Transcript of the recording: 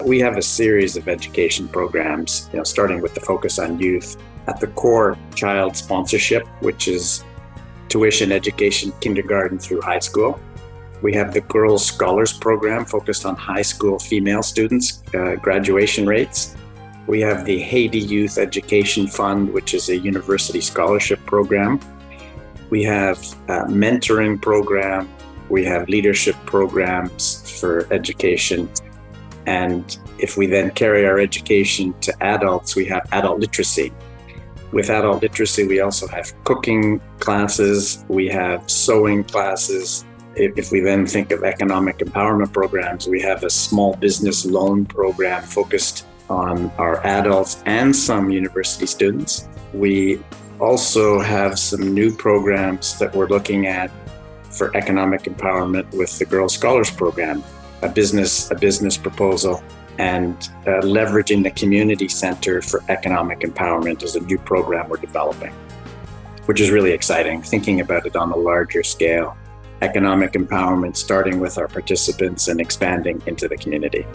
We have a series of education programs, starting with the focus on youth. At the core, child sponsorship, which is tuition education, kindergarten through high school. We have the Girls Scholars Program focused on high school female students, graduation rates. We have the Haiti Youth Education Fund, which is a university scholarship program. We have a mentoring program. We have leadership programs for education. And if we then carry our education to adults, we have adult literacy. With adult literacy, we also have cooking classes, we have sewing classes. If we then think of economic empowerment programs, we have a small business loan program focused on our adults and some university students. We also have some new programs that we're looking at for economic empowerment with the Girls Scholars Program, a business proposal, and leveraging the community center for economic empowerment is a new program we're developing, which is really exciting, thinking about it on a larger scale. Economic empowerment starting with our participants and expanding into the community.